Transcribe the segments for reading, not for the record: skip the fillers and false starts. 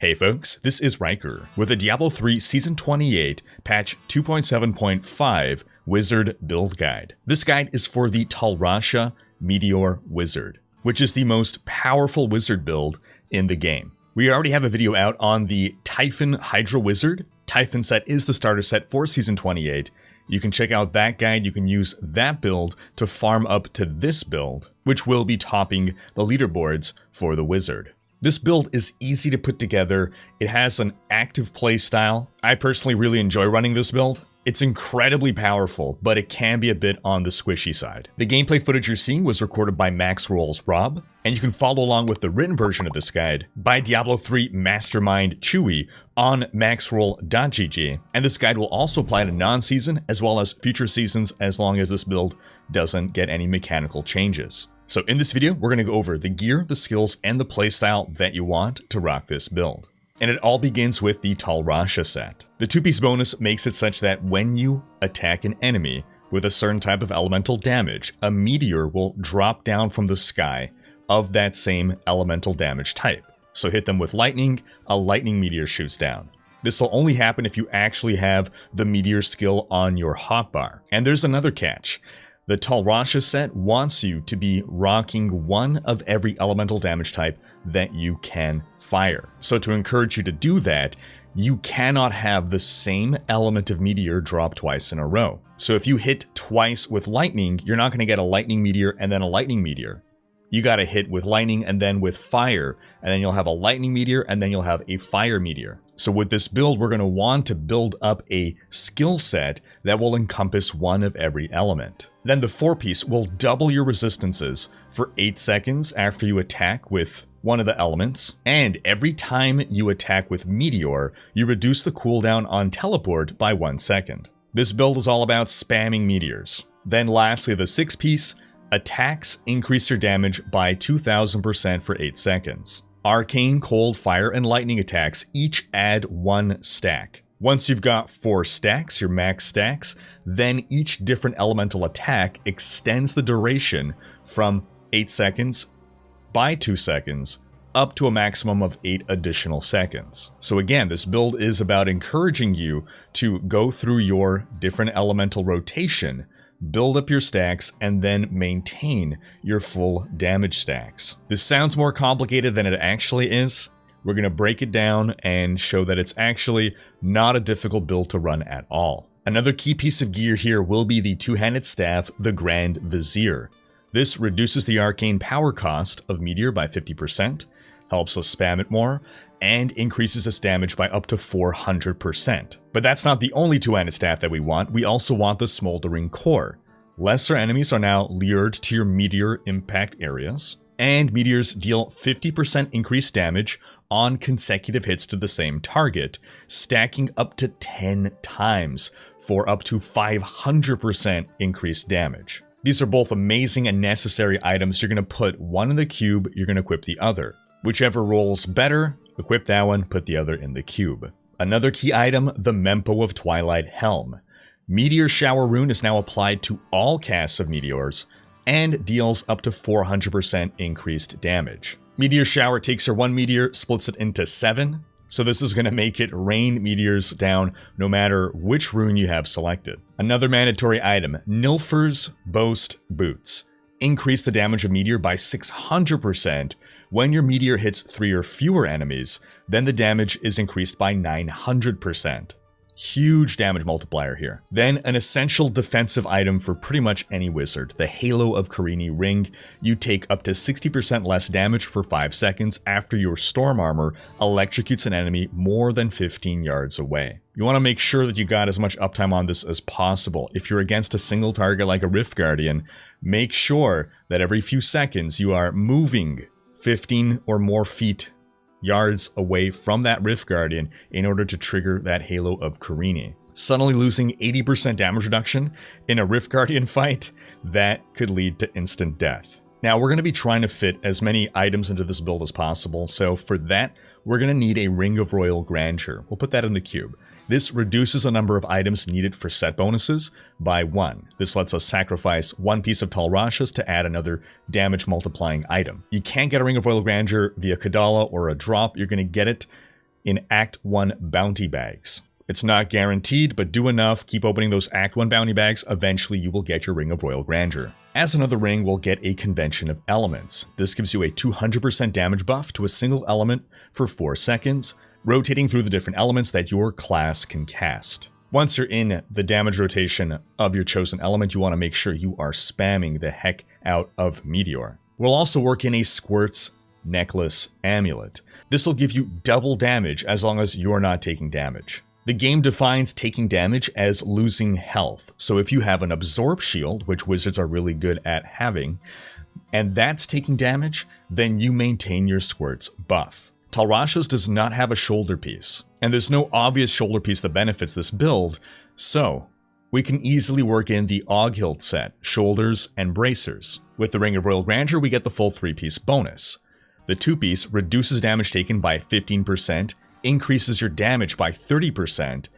Hey folks, this is Rhykker with a Diablo 3 Season 28 patch 2.7.5 Wizard Build Guide. This guide is for the Tal Rasha Meteor Wizard, which is the most powerful wizard build in the game. We already have a video out on the Typhon Hydra Wizard. Typhon set is the starter set for Season 28. You can check out that guide. You can use that build to farm up to this build, which will be topping the leaderboards for the wizard. This build is easy to put together. It has an active play style. I personally really enjoy running this build. It's incredibly powerful, but it can be a bit on the squishy side. The gameplay footage you're seeing was recorded by Maxroll's Rob, and you can follow along with the written version of this guide by Diablo 3 Mastermind Chewy on maxroll.gg. And this guide will also apply to non-season as well as future seasons as long as this build doesn't get any mechanical changes. So in this video, we're going to go over the gear, the skills, and the playstyle that you want to rock this build. And it all begins with the Tal Rasha set. The 2-piece bonus makes it such that when you attack an enemy with a certain type of elemental damage, a meteor will drop down from the sky of that same elemental damage type. So hit them with lightning, a lightning meteor shoots down. This will only happen if you actually have the meteor skill on your hotbar. And there's another catch. The Tal Rasha set wants you to be rocking one of every elemental damage type that you can fire. So to encourage you to do that, you cannot have the same element of meteor drop twice in a row. So if you hit twice with lightning, you're not going to get a lightning meteor and then a lightning meteor. You got to hit with lightning and then with fire, and then you'll have a lightning meteor and then you'll have a fire meteor. So with this build, we're going to want to build up a skill set that will encompass one of every element. Then the 4-piece will double your resistances for 8 seconds after you attack with one of the elements, and every time you attack with Meteor, you reduce the cooldown on teleport by 1 second. This build is all about spamming meteors. Then lastly, the 6-piece, attacks increase your damage by 2000% for 8 seconds. Arcane, cold, fire, and lightning attacks each add 1 stack. Once you've got 4 stacks, your max stacks, then each different elemental attack extends the duration from 8 seconds by 2 seconds up to a maximum of 8 additional seconds. So again, this build is about encouraging you to go through your different elemental rotation, build up your stacks, and then maintain your full damage stacks. This sounds more complicated than it actually is. We're going to break it down and show that it's actually not a difficult build to run at all. Another key piece of gear here will be the 2-handed staff, the Grand Vizier. This reduces the arcane power cost of Meteor by 50%, helps us spam it more, and increases its damage by up to 400%. But that's not the only 2-handed staff that we want. We also want the Smoldering Core. Lesser enemies are now lured to your meteor impact areas, and meteors deal 50% increased damage on consecutive hits to the same target, stacking up to 10 times for up to 500% increased damage. These are both amazing and necessary items. You're going to put one in the cube, you're going to equip the other. Whichever rolls better, equip that one, put the other in the cube. Another key item, the Mempo of Twilight Helm. Meteor Shower Rune is now applied to all casts of meteors and deals up to 400% increased damage. Meteor Shower takes your 1 meteor, splits it into 7, so this is going to make it rain meteors down no matter which rune you have selected. Another mandatory item, Nilfr's Boast Boots. Increase the damage of meteor by 600%. When your meteor hits 3 or fewer enemies, then the damage is increased by 900%. Huge damage multiplier here. Then an essential defensive item for pretty much any wizard, the Halo of Karini Ring. You take up to 60% less damage for 5 seconds after your storm armor electrocutes an enemy more than 15 yards away. You want to make sure that you got as much uptime on this as possible. If you're against a single target like a Rift Guardian, make sure that every few seconds you are moving 15 or more yards away from that Rift Guardian in order to trigger that Halo of Karini. Suddenly losing 80% damage reduction in a Rift Guardian fight, that could lead to instant death. Now, we're going to be trying to fit as many items into this build as possible, so for that, we're going to need a Ring of Royal Grandeur. We'll put that in the cube. This reduces the number of items needed for set bonuses by 1. This lets us sacrifice 1 piece of Tal Rashas to add another damage multiplying item. You can't get a Ring of Royal Grandeur via Kadala or a drop. You're going to get it in Act 1 bounty bags. It's not guaranteed, but do enough, keep opening those Act 1 bounty bags, eventually you will get your Ring of Royal Grandeur. As another ring, we'll get a Convention of Elements. This gives you a 200% damage buff to a single element for 4 seconds, rotating through the different elements that your class can cast. Once you're in the damage rotation of your chosen element, you want to make sure you are spamming the heck out of Meteor. We'll also work in a Squirts Necklace Amulet. This will give you double damage as long as you're not taking damage. The game defines taking damage as losing health, so if you have an Absorb Shield, which wizards are really good at having, and that's taking damage, then you maintain your Squirts buff. Tal Rasha's does not have a shoulder piece, and there's no obvious shoulder piece that benefits this build, so we can easily work in the Oghild set, shoulders and bracers. With the Ring of Royal Grandeur, we get the full 3-piece bonus. The 2-piece reduces damage taken by 15%, increases your damage by 30%,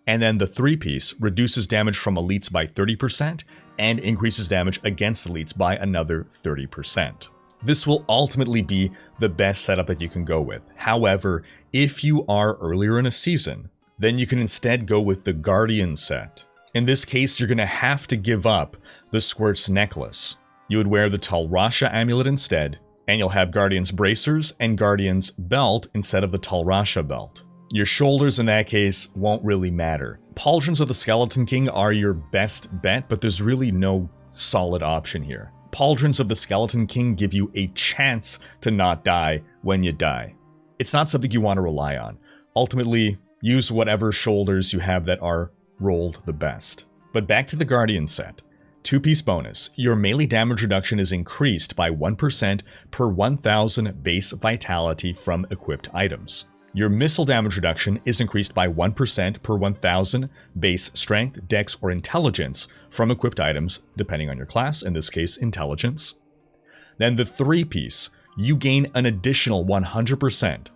and then the 3-piece reduces damage from elites by 30% and increases damage against elites by another 30%. This will ultimately be the best setup that you can go with. However, if you are earlier in a season, then you can instead go with the Guardian set. In this case, you're going to have to give up the Squirts Necklace. You would wear the Tal Rasha Amulet instead, and you'll have Guardian's Bracers and Guardian's Belt instead of the Tal Rasha Belt. Your shoulders in that case won't really matter. Pauldrons of the Skeleton King are your best bet, but there's really no solid option here. Pauldrons of the Skeleton King give you a chance to not die when you die. It's not something you want to rely on. Ultimately, use whatever shoulders you have that are rolled the best. But back to the Guardian set. 2-piece bonus. Your melee damage reduction is increased by 1% per 1000 base vitality from equipped items. Your missile damage reduction is increased by 1% per 1000 base strength, dex, or intelligence from equipped items, depending on your class, in this case, intelligence. Then the 3-piece, you gain an additional 100%,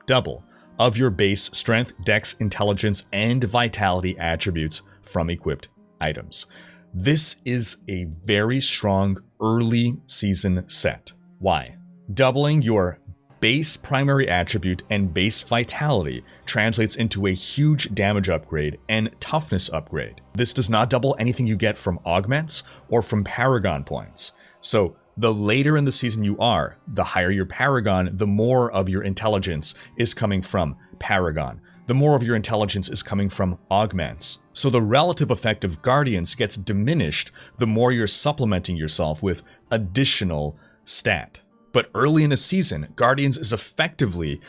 double, of your base strength, dex, intelligence, and vitality attributes from equipped items. This is a very strong early season set. Why? Doubling your base primary attribute and base vitality translates into a huge damage upgrade and toughness upgrade. This does not double anything you get from augments or from Paragon Points. So the later in the season you are, the higher your Paragon, the more of your intelligence is coming from Paragon. The more of your intelligence is coming from augments. So the relative effect of Guardians gets diminished the more you're supplementing yourself with additional stat. But early in the season, Guardians is effectively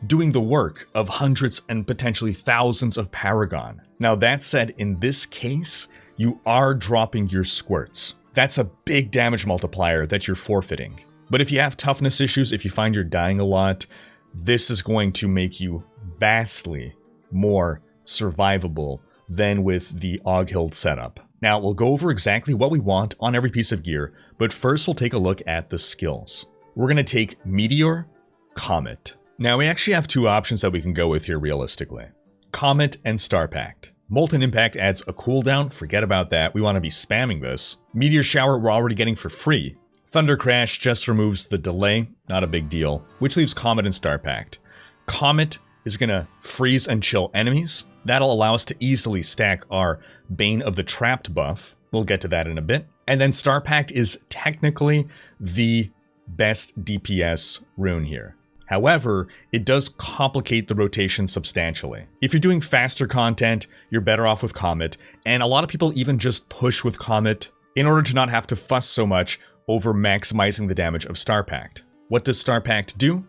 doing the work of hundreds and potentially thousands of Paragon. Now that said, in this case, you are dropping your Squirts. That's a big damage multiplier that you're forfeiting. But if you have toughness issues, if you find you're dying a lot, this is going to make you vastly more survivable than with the Oghild setup. Now, we'll go over exactly what we want on every piece of gear, but first we'll take a look at the skills. We're going to take Meteor, Comet. Now, we actually have 2 options that we can go with here realistically. Comet and Star Pact. Molten Impact adds a cooldown, forget about that, we want to be spamming this. Meteor Shower we're already getting for free. Thunder Crash just removes the delay, not a big deal, which leaves Comet and Star Pact. Comet is going to freeze and chill enemies. That'll allow us to easily stack our Bane of the Trapped buff. We'll get to that in a bit. And then Star Pact is technically the best DPS rune here. However, it does complicate the rotation substantially. If you're doing faster content, you're better off with Comet, and a lot of people even just push with Comet in order to not have to fuss so much over maximizing the damage of Star Pact. What does Star Pact do?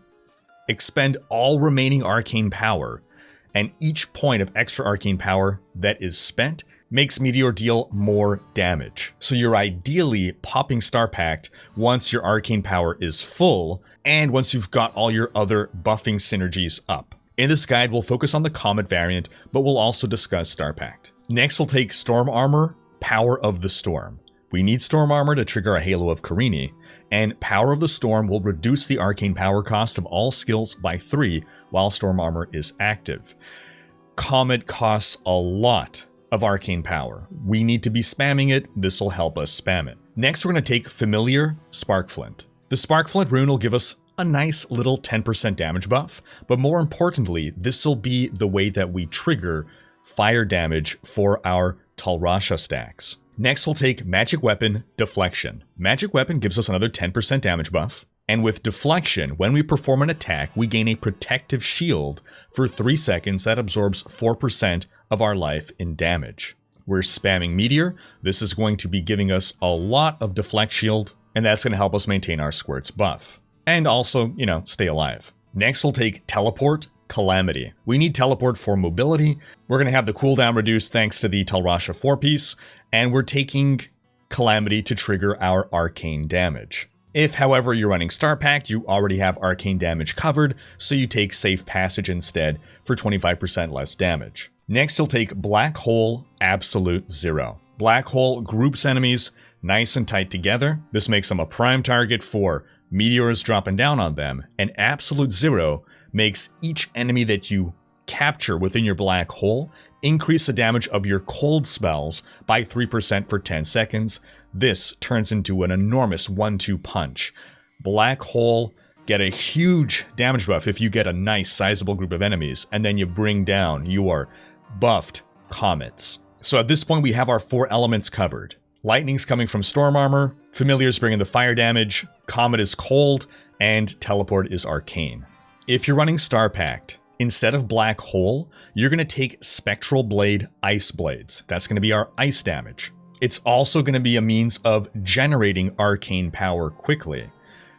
Expend all remaining arcane power, and each point of extra arcane power that is spent makes Meteor deal more damage. So you're ideally popping Star Pact once your arcane power is full, and once you've got all your other buffing synergies up. In this guide, we'll focus on the Comet variant, but we'll also discuss Star Pact. Next, we'll take Storm Armor, Power of the Storm. We need Storm Armor to trigger a Halo of Carini, and Power of the Storm will reduce the arcane power cost of all skills by 3 while Storm Armor is active. Comet costs a lot of arcane power. We need to be spamming it, this will help us spam it. Next, we're going to take Familiar Sparkflint. The Sparkflint rune will give us a nice little 10% damage buff, but more importantly, this will be the way that we trigger fire damage for our Tal Rasha stacks. Next, we'll take Magic Weapon Deflection. Magic Weapon gives us another 10% damage buff, and with Deflection, when we perform an attack, we gain a protective shield for 3 seconds that absorbs 4% of our life in damage. We're spamming Meteor. This is going to be giving us a lot of Deflect Shield, and that's going to help us maintain our Squirts buff. And also, stay alive. Next, we'll take Teleport Calamity. We need Teleport for mobility. We're going to have the cooldown reduced thanks to the Tal Rasha 4-piece, and we're taking Calamity to trigger our arcane damage. If, however, you're running Star Pact, you already have arcane damage covered, so you take Safe Passage instead for 25% less damage. Next, you'll take Black Hole Absolute Zero. Black Hole groups enemies nice and tight together. This makes them a prime target for meteors dropping down on them, and Absolute Zero makes each enemy that you capture within your black hole increase the damage of your cold spells by 3% for 10 seconds. This turns into an enormous 1-2 punch. Black hole get a huge damage buff if you get a nice sizable group of enemies, and then you bring down your buffed comets. So at this point we have our 4 elements covered. Lightning's coming from Storm Armor, Familiar's bringing the fire damage, Comet is cold, and Teleport is arcane. If you're running Star Pact, instead of Black Hole, you're going to take Spectral Blade Ice Blades. That's going to be our ice damage. It's also going to be a means of generating arcane power quickly.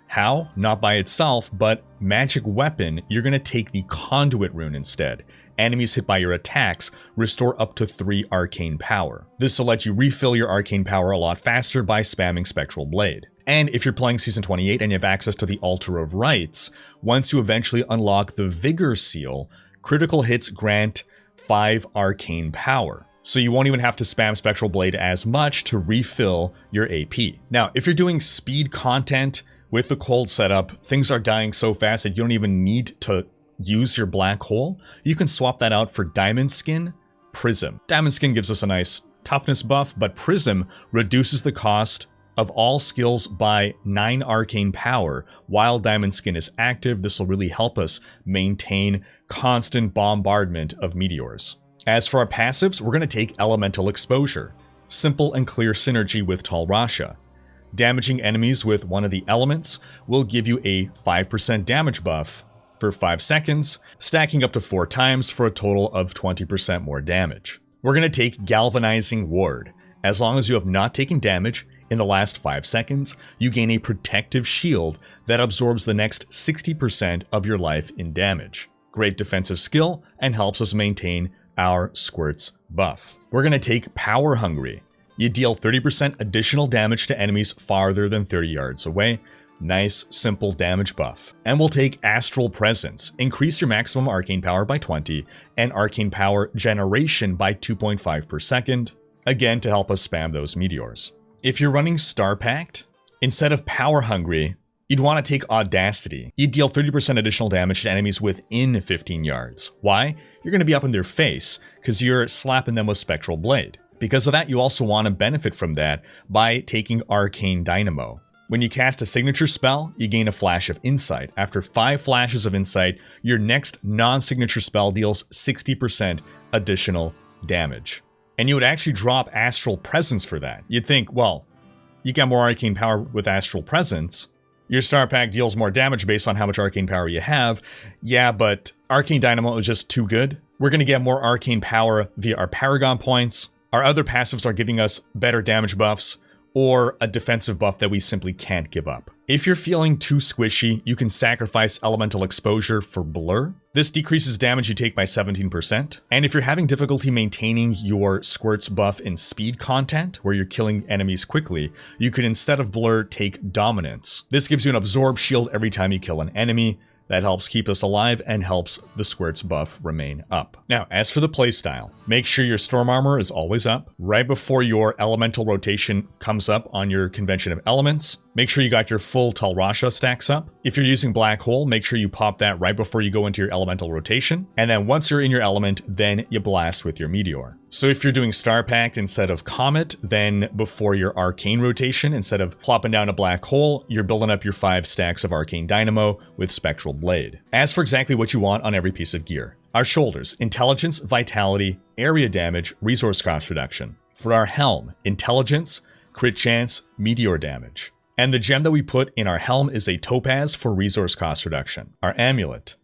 How? Not by itself, but Magic Weapon, you're going to take the Conduit rune instead. Enemies hit by your attacks restore up to 3 arcane power. This will let you refill your arcane power a lot faster by spamming Spectral Blade. And if you're playing Season 28 and you have access to the Altar of Rites, once you eventually unlock the Vigor Seal, critical hits grant 5 arcane power. So you won't even have to spam Spectral Blade as much to refill your AP. Now, if you're doing speed content with the cold setup, things are dying so fast that you don't even need to use your black hole. You can swap that out for Diamond Skin, Prism. Diamond Skin gives us a nice toughness buff, but Prism reduces the cost of all skills by 9 arcane power. While Diamond Skin is active, this will really help us maintain constant bombardment of meteors. As for our passives, we're going to take Elemental Exposure. Simple and clear synergy with Tal Rasha. Damaging enemies with one of the elements will give you a 5% damage buff for 5 seconds, stacking up to 4 times for a total of 20% more damage. We're going to take Galvanizing Ward. As long as you have not taken damage in the last 5 seconds, you gain a protective shield that absorbs the next 60% of your life in damage. Great defensive skill and helps us maintain our Squirts buff. We're going to take Power Hungry. You deal 30% additional damage to enemies farther than 30 yards away. Nice, simple damage buff. And we'll take Astral Presence. Increase your maximum arcane power by 20 and arcane power generation by 2.5 per second. Again, to help us spam those meteors. If you're running Star Pact, instead of Power Hungry, you'd want to take Audacity. You deal 30% additional damage to enemies within 15 yards. Why? You're going to be up in their face because you're slapping them with Spectral Blade. Because of that, you also want to benefit from that by taking Arcane Dynamo. When you cast a signature spell, you gain a flash of insight. After 5 flashes of insight, your next non-signature spell deals 60% additional damage. And you would actually drop Astral Presence for that. You'd think, well, you get more arcane power with Astral Presence. Your Star Pack deals more damage based on how much arcane power you have. Yeah, but Arcane Dynamo is just too good. We're going to get more arcane power via our Paragon Points. Our other passives are giving us better damage buffs or a defensive buff that we simply can't give up. If you're feeling too squishy, you can sacrifice Elemental Exposure for Blur. This decreases damage you take by 17%. And if you're having difficulty maintaining your Squirts buff in speed content, where you're killing enemies quickly, you could instead of Blur take Dominance. This gives you an Absorb shield every time you kill an enemy. That helps keep us alive and helps the Squirts buff remain up. Now, as for the playstyle, make sure your Storm Armor is always up. Right before your Elemental Rotation comes up on your Convention of Elements, make sure you got your full Tal Rasha stacks up. If you're using Black Hole, make sure you pop that right before you go into your Elemental Rotation. And then once you're in your element, then you blast with your Meteor. So if you're doing Star Pact instead of Comet, then before your Arcane rotation, instead of plopping down a Black Hole, you're building up your 5 stacks of Arcane Dynamo with Spectral Blade. As for exactly what you want on every piece of gear. Our shoulders, Intelligence, Vitality, Area Damage, Resource Cost Reduction. For our helm, Intelligence, Crit Chance, Meteor Damage. And the gem that we put in our helm is a Topaz for Resource Cost Reduction. Our amulet,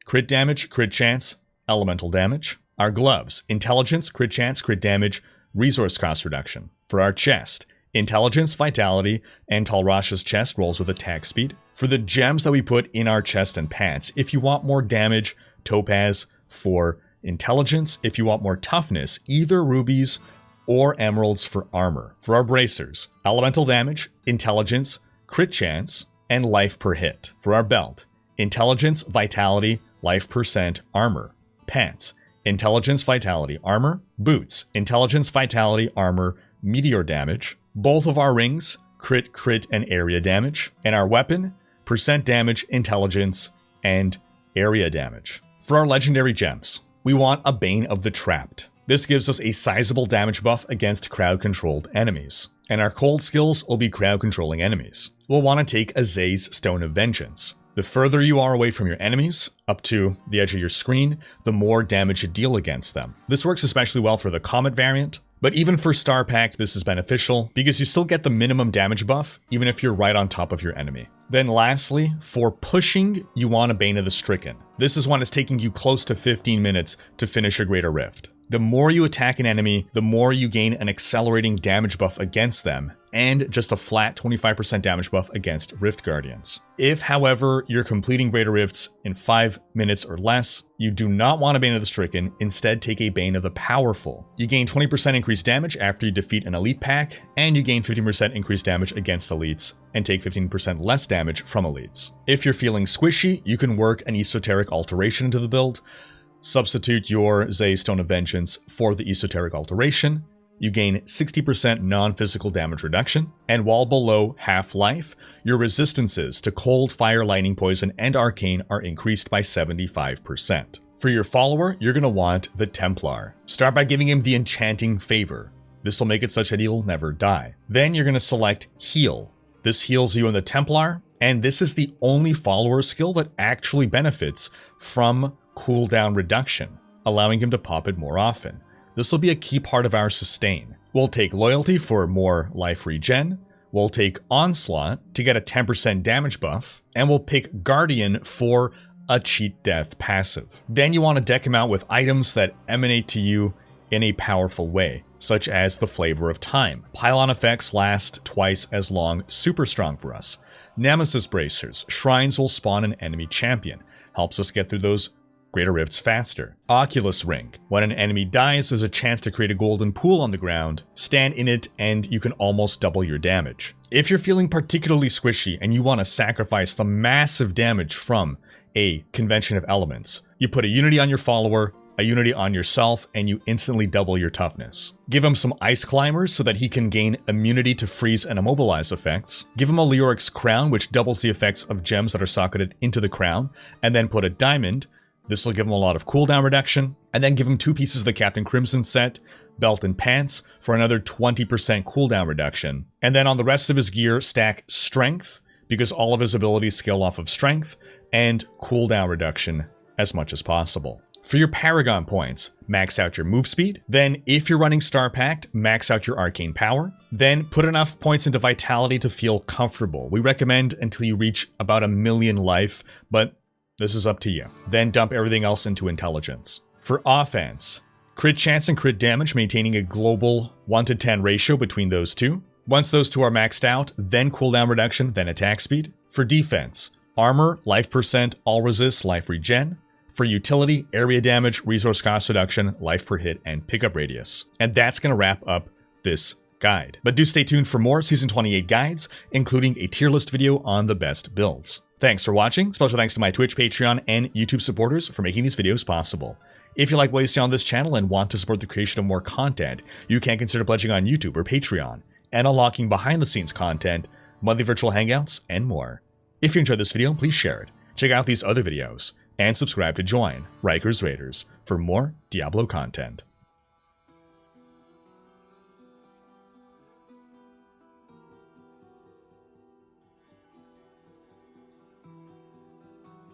Crit Damage, Crit Chance, Elemental Damage. Our gloves, Intelligence, Crit Chance, Crit Damage, Resource Cost Reduction. For our chest, Intelligence, Vitality, and Tal Rasha's chest rolls with attack speed. For the gems that we put in our chest and pants, if you want more damage, Topaz for Intelligence. If you want more toughness, either rubies or emeralds for armor. For our bracers, Elemental Damage, Intelligence, Crit Chance, and Life per hit. For our belt, Intelligence, Vitality, Life percent, Armor. Pants, Intelligence, Vitality, Armor. Boots, Intelligence, Vitality, Armor, Meteor Damage. Both of our rings, Crit, and Area Damage. And our weapon, percent damage, Intelligence, and Area Damage. For our legendary gems, we want a Bane of the Trapped. This gives us a sizable damage buff against crowd-controlled enemies. And our cold skills will be crowd-controlling enemies. We'll want to take a Zaeith's Stone of Vengeance. The further you are away from your enemies, up to the edge of your screen, the more damage you deal against them. This works especially well for the Comet variant, but even for Star Pact this is beneficial because you still get the minimum damage buff even if you're right on top of your enemy. Then lastly, for pushing, you want a Bane of the Stricken. This is one that's taking you close to 15 minutes to finish a Greater Rift. The more you attack an enemy, the more you gain an accelerating damage buff against them, and just a flat 25% damage buff against Rift Guardians. If, however, you're completing Greater Rifts in 5 minutes or less, you do not want a Bane of the Stricken, instead take a Bane of the Powerful. You gain 20% increased damage after you defeat an elite pack, and you gain 15% increased damage against elites, and take 15% less damage from elites. If you're feeling squishy, you can work an Esoteric Alteration into the build. Substitute your Zaeith's Stone of Vengeance for the Esoteric Alteration. You gain 60% non-physical damage reduction, and while below half-life, your resistances to cold, fire, lightning, poison, and arcane are increased by 75%. For your follower, you're going to want the Templar. Start by giving him the Enchanting Favor. This will make it such that he'll never die. Then you're going to select Heal. This heals you in the Templar, and this is the only follower skill that actually benefits from cooldown reduction, allowing him to pop it more often. This will be a key part of our sustain. We'll take Loyalty for more life regen, we'll take Onslaught to get a 10% damage buff, and we'll pick Guardian for a cheat death passive. Then you want to deck him out with items that emanate to you in a powerful way, such as the Flavor of Time. Pylon effects last twice as long, super strong for us. Nemesis Bracers, shrines will spawn an enemy champion, helps us get through those Greater Rifts faster. Oculus Ring. When an enemy dies, there's a chance to create a golden pool on the ground, stand in it, and you can almost double your damage. If you're feeling particularly squishy and you want to sacrifice the massive damage from a Convention of Elements, you put a Unity on your follower, a Unity on yourself, and you instantly double your toughness. Give him some Ice Climbers so that he can gain immunity to freeze and immobilize effects. Give him a Leoric's Crown, which doubles the effects of gems that are socketed into the crown, and then put a Diamond. This will give him a lot of cooldown reduction, and then give him 2 pieces of the Captain Crimson set, belt and pants, for another 20% cooldown reduction. And then on the rest of his gear, stack Strength, because all of his abilities scale off of Strength, and cooldown reduction as much as possible. For your Paragon Points, max out your move speed. Then, if you're running Star Pact, max out your Arcane Power. Then, put enough points into Vitality to feel comfortable. We recommend until you reach about 1 million life, but this is up to you. Then dump everything else into Intelligence. For offense, Crit Chance and Crit Damage, maintaining a global 1-to-10 ratio between those two. Once those two are maxed out, then cooldown reduction, then attack speed. For defense, Armor, Life percent, All Resist, Life Regen. For utility, Area Damage, Resource Cost Reduction, Life per hit, and Pickup Radius. And that's going to wrap up this guide. But do stay tuned for more Season 28 guides, including a tier list video on the best builds. Thanks for watching. Special thanks to my Twitch, Patreon, and YouTube supporters for making these videos possible. If you like what you see on this channel and want to support the creation of more content, you can consider pledging on YouTube or Patreon, and unlocking behind-the-scenes content, monthly virtual hangouts, and more. If you enjoyed this video, please share it, check out these other videos, and subscribe to join Rhykkers Raiders for more Diablo content.